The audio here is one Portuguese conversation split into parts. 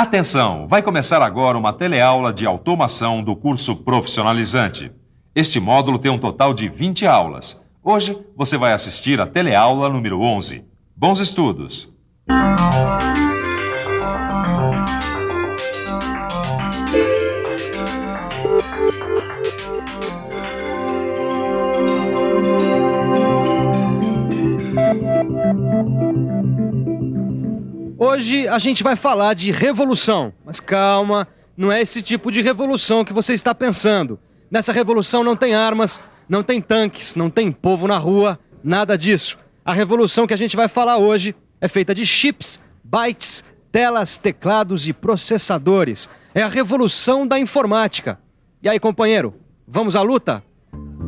Atenção! Vai começar agora uma teleaula de automação do curso profissionalizante. Este módulo tem um total de 20 aulas. Hoje você vai assistir a teleaula número 11. Bons estudos! Hoje a gente vai falar de revolução, mas calma, não é esse tipo de revolução que você está pensando. Nessa revolução não tem armas, não tem tanques, não tem povo na rua, nada disso. A revolução que a gente vai falar hoje é feita de chips, bytes, telas, teclados e processadores. É a revolução da informática. E aí, companheiro, vamos à luta?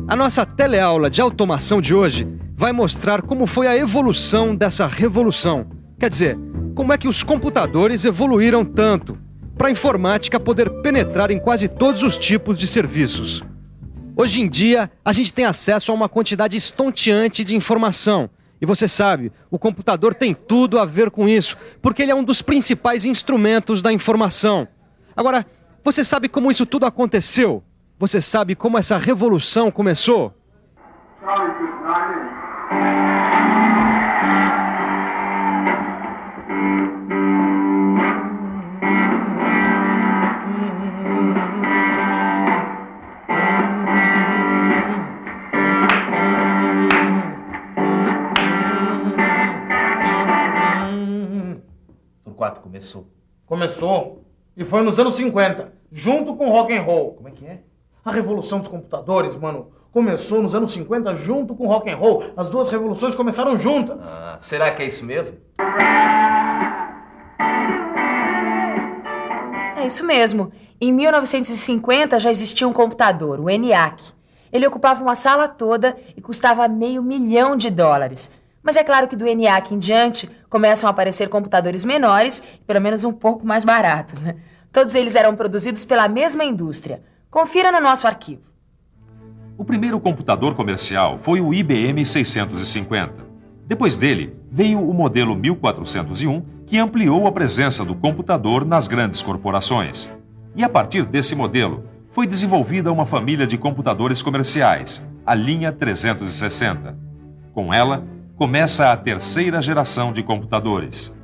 A nossa teleaula de automação de hoje vai mostrar como foi a evolução dessa revolução. Quer dizer, como é que os computadores evoluíram tanto para a informática poder penetrar em quase todos os tipos de serviços. Hoje em dia, a gente tem acesso a uma quantidade estonteante de informação. E você sabe, o computador tem tudo a ver com isso, porque ele é um dos principais instrumentos da informação. Agora, você sabe como isso tudo aconteceu? Você sabe como essa revolução começou? Começou. E foi nos anos 50, junto com o rock and roll. Como é que é? A revolução dos computadores, mano, começou nos anos 50 junto com o rock and roll. As duas revoluções começaram juntas. Será que é isso mesmo? É isso mesmo. Em 1950 já existia um computador, o ENIAC. Ele ocupava uma sala toda e custava $500 mil. Mas é claro que do ENIAC em diante começam a aparecer computadores menores e pelo menos um pouco mais baratos, né? Todos eles eram produzidos pela mesma indústria. Confira no nosso arquivo. O primeiro computador comercial foi o IBM 650. Depois dele, veio o modelo 1401, que ampliou a presença do computador nas grandes corporações. E a partir desse modelo, foi desenvolvida uma família de computadores comerciais, a linha 360. Com ela, começa a terceira geração de computadores.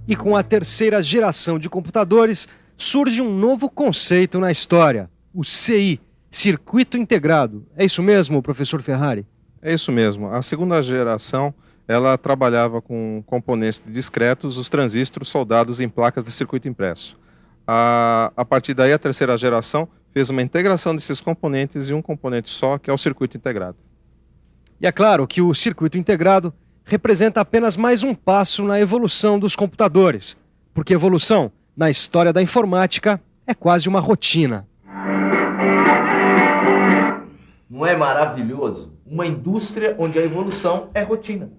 E com a terceira geração de computadores, surge um novo conceito na história, o CI, Circuito Integrado. É isso mesmo, professor Ferrari? É isso mesmo. A segunda geração, ela trabalhava com componentes discretos, os transistores soldados em placas de circuito impresso. A partir daí, a terceira geração fez uma integração desses componentes em um componente só, que é o circuito integrado. E é claro que o circuito integrado representa apenas mais um passo na evolução dos computadores, porque evolução, na história da informática, é quase uma rotina. Não é maravilhoso? Uma indústria onde a evolução é rotina.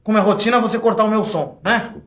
Como é rotina você cortar o meu som, né?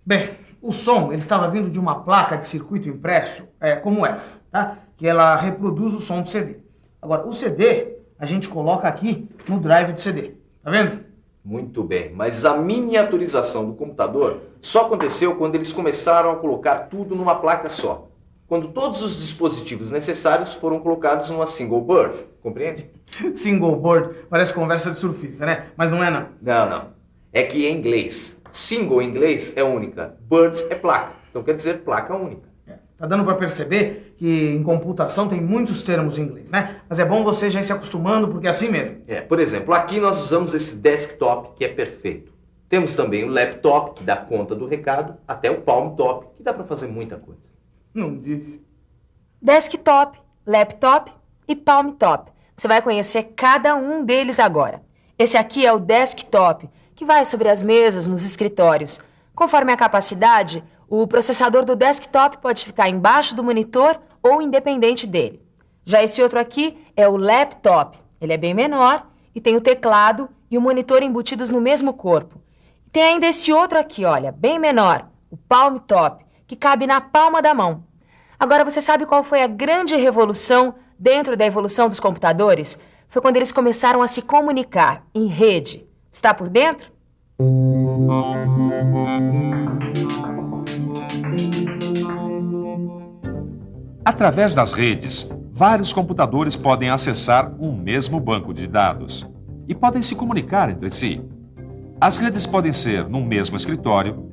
Bem, o som ele estava vindo de uma placa de circuito impresso, como essa, tá? Que ela reproduz o som do CD. Agora, o CD a gente coloca aqui no drive do CD, tá vendo? Muito bem, mas a miniaturização do computador só aconteceu quando eles começaram a colocar tudo numa placa só. Quando todos os dispositivos necessários foram colocados numa single board, compreende? Single board parece conversa de surfista, né? Mas não é não. Não. É que em inglês, single em inglês é única, board é placa. Então quer dizer placa única. Tá dando para perceber que em computação tem muitos termos em inglês, né? Mas é bom você já ir se acostumando, porque é assim mesmo. Por exemplo, aqui nós usamos esse desktop, que é perfeito. Temos também o laptop, que dá conta do recado, até o palm top, que dá para fazer muita coisa. Não disse. Desktop, laptop e palm top. Você vai conhecer cada um deles agora. Esse aqui é o desktop, que vai sobre as mesas nos escritórios. Conforme a capacidade, o processador do desktop pode ficar embaixo do monitor ou independente dele. Já esse outro aqui é o laptop. Ele é bem menor e tem o teclado e o monitor embutidos no mesmo corpo. E tem ainda esse outro aqui, olha, bem menor, o palm top, que cabe na palma da mão. Agora, você sabe qual foi a grande revolução dentro da evolução dos computadores? Foi quando eles começaram a se comunicar em rede. Está por dentro? Através das redes, vários computadores podem acessar um mesmo banco de dados e podem se comunicar entre si. As redes podem ser no mesmo escritório,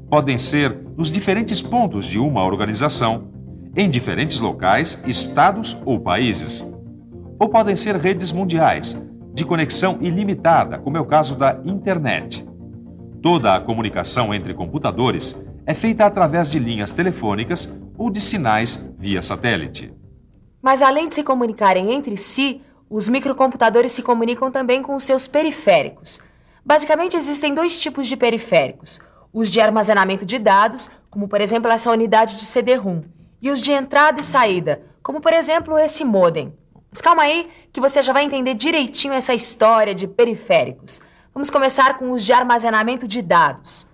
podem ser nos diferentes pontos de uma organização, em diferentes locais, estados ou países. Ou podem ser redes mundiais, de conexão ilimitada, como é o caso da internet. Toda a comunicação entre computadores é feita através de linhas telefônicas ou de sinais via satélite. Mas além de se comunicarem entre si, os microcomputadores se comunicam também com os seus periféricos. Basicamente, existem dois tipos de periféricos: os de armazenamento de dados, como por exemplo essa unidade de CD-ROM, e os de entrada e saída, como por exemplo esse modem. Mas calma aí, que você já vai entender direitinho essa história de periféricos. Vamos começar com os de armazenamento de dados.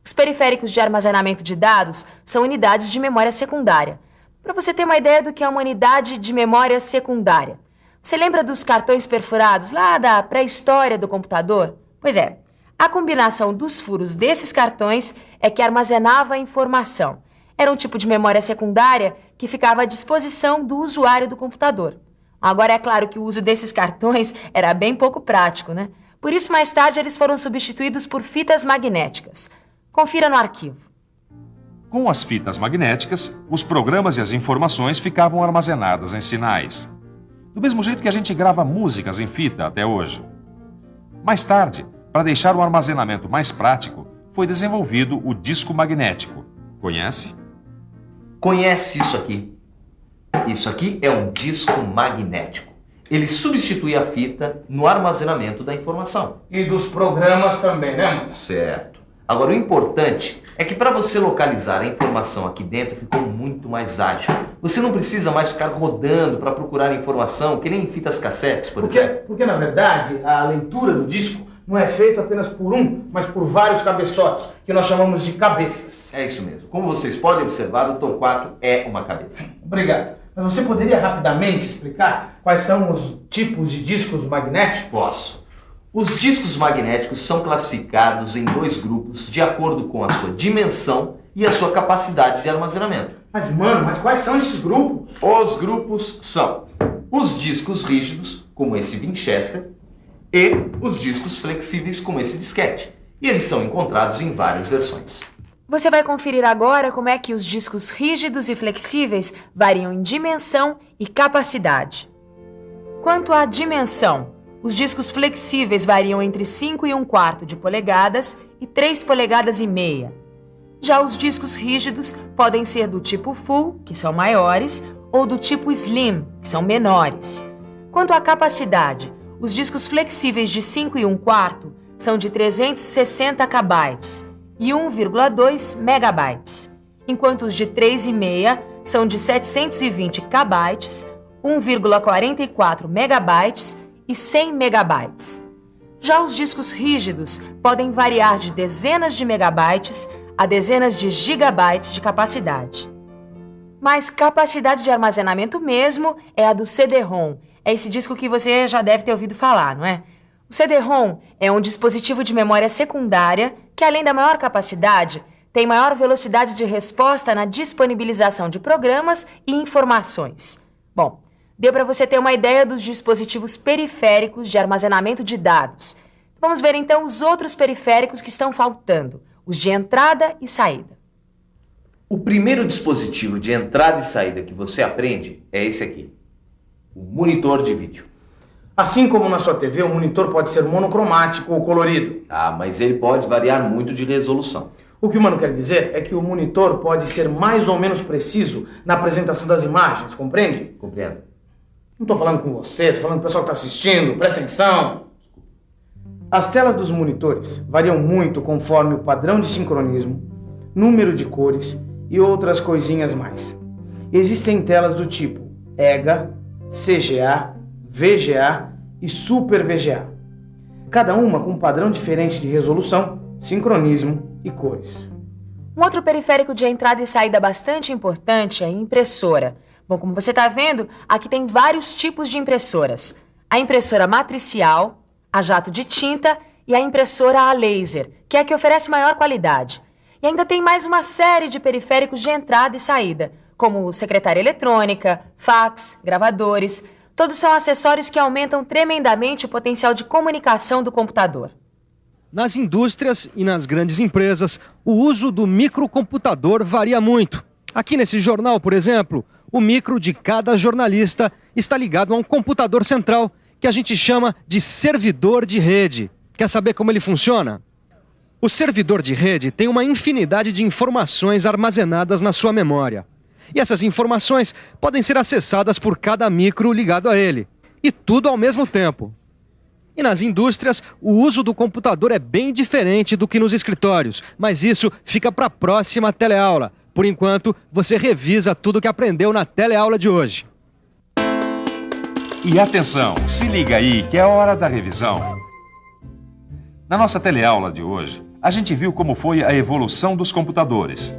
Os periféricos de armazenamento de dados são unidades de memória secundária. Para você ter uma ideia do que é uma unidade de memória secundária, você lembra dos cartões perfurados lá da pré-história do computador? Pois é, a combinação dos furos desses cartões é que armazenava a informação. Era um tipo de memória secundária que ficava à disposição do usuário do computador. Agora, é claro que o uso desses cartões era bem pouco prático, né? Por isso, mais tarde, eles foram substituídos por fitas magnéticas. Confira no arquivo. Com as fitas magnéticas, os programas e as informações ficavam armazenadas em sinais. Do mesmo jeito que a gente grava músicas em fita até hoje. Mais tarde, para deixar o armazenamento mais prático, foi desenvolvido o disco magnético. Conhece? Conhece isso aqui? Isso aqui é um disco magnético. Ele substitui a fita no armazenamento da informação. E dos programas também, né, mano? Certo. Agora, o importante é que para você localizar a informação aqui dentro ficou muito mais ágil. Você não precisa mais ficar rodando para procurar informação, que nem em fitas cassetes, por exemplo. Porque, na verdade, a leitura do disco não é feita apenas por um, mas por vários cabeçotes, que nós chamamos de cabeças. É isso mesmo. Como vocês podem observar, o Torquato é uma cabeça. Obrigado. Mas você poderia rapidamente explicar quais são os tipos de discos magnéticos? Posso. Os discos magnéticos são classificados em dois grupos de acordo com a sua dimensão e a sua capacidade de armazenamento. Mas, mano, quais são esses grupos? Os grupos são os discos rígidos, como esse Winchester, e os discos flexíveis, como esse disquete. E eles são encontrados em várias versões. Você vai conferir agora como é que os discos rígidos e flexíveis variam em dimensão e capacidade. Quanto à dimensão, os discos flexíveis variam entre 5 1/4 de polegadas e 3 polegadas e meia. Já os discos rígidos podem ser do tipo Full, que são maiores, ou do tipo Slim, que são menores. Quanto à capacidade, os discos flexíveis de 5 1/4 são de 360 KB e 1,2 megabytes, enquanto os de 3,5 são de 720 KB, 1,44 megabytes e 100 megabytes. Já os discos rígidos podem variar de dezenas de megabytes a dezenas de gigabytes de capacidade. Mas capacidade de armazenamento mesmo é a do CD-ROM. É esse disco que você já deve ter ouvido falar, não é? O CD-ROM é um dispositivo de memória secundária que, além da maior capacidade, tem maior velocidade de resposta na disponibilização de programas e informações. Bom, deu para você ter uma ideia dos dispositivos periféricos de armazenamento de dados. Vamos ver então os outros periféricos que estão faltando, os de entrada e saída. O primeiro dispositivo de entrada e saída que você aprende é esse aqui, o monitor de vídeo. Assim como na sua TV, o monitor pode ser monocromático ou colorido. Ah, mas ele pode variar muito de resolução. O que o mano quer dizer é que o monitor pode ser mais ou menos preciso na apresentação das imagens, compreende? Compreendo. Não estou falando com você, estou falando com o pessoal que está assistindo, presta atenção. As telas dos monitores variam muito conforme o padrão de sincronismo, número de cores e outras coisinhas mais. Existem telas do tipo EGA, CGA, VGA e Super VGA. Cada uma com um padrão diferente de resolução, sincronismo e cores. Um outro periférico de entrada e saída bastante importante é a impressora. Bom, como você está vendo, aqui tem vários tipos de impressoras. A impressora matricial, a jato de tinta e a impressora a laser, que é a que oferece maior qualidade. E ainda tem mais uma série de periféricos de entrada e saída, como secretária eletrônica, fax, gravadores. Todos são acessórios que aumentam tremendamente o potencial de comunicação do computador. Nas indústrias e nas grandes empresas, o uso do microcomputador varia muito. Aqui nesse jornal, por exemplo, o micro de cada jornalista está ligado a um computador central, que a gente chama de servidor de rede. Quer saber como ele funciona? O servidor de rede tem uma infinidade de informações armazenadas na sua memória. E essas informações podem ser acessadas por cada micro ligado a ele. E tudo ao mesmo tempo. E nas indústrias, o uso do computador é bem diferente do que nos escritórios. Mas isso fica para a próxima teleaula. Por enquanto, você revisa tudo que aprendeu na teleaula de hoje. E atenção, se liga aí que é hora da revisão. Na nossa teleaula de hoje, a gente viu como foi a evolução dos computadores.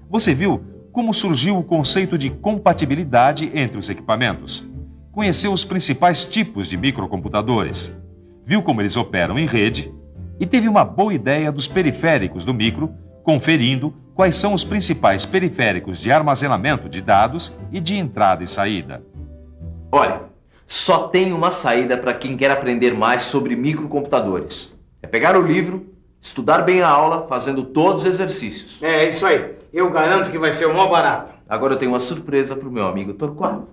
Você viu como surgiu o conceito de compatibilidade entre os equipamentos. Conheceu os principais tipos de microcomputadores. Viu como eles operam em rede e teve uma boa ideia dos periféricos do micro, conferindo quais são os principais periféricos de armazenamento de dados e de entrada e saída. Olha, só tem uma saída para quem quer aprender mais sobre microcomputadores. É pegar o livro, estudar bem a aula, fazendo todos os exercícios. É isso aí. Eu garanto que vai ser o maior barato. Agora eu tenho uma surpresa para o meu amigo Torquato.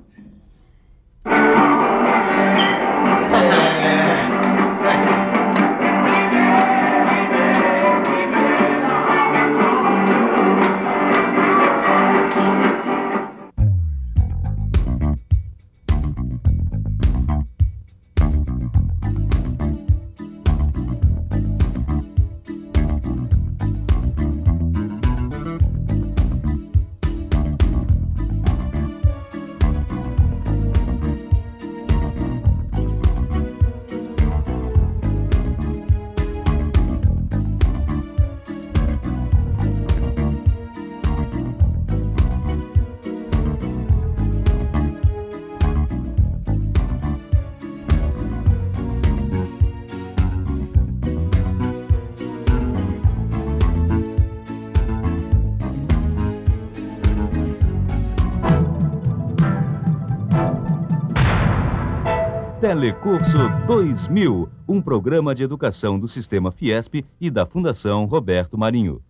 Telecurso 2000, um programa de educação do Sistema Fiesp e da Fundação Roberto Marinho.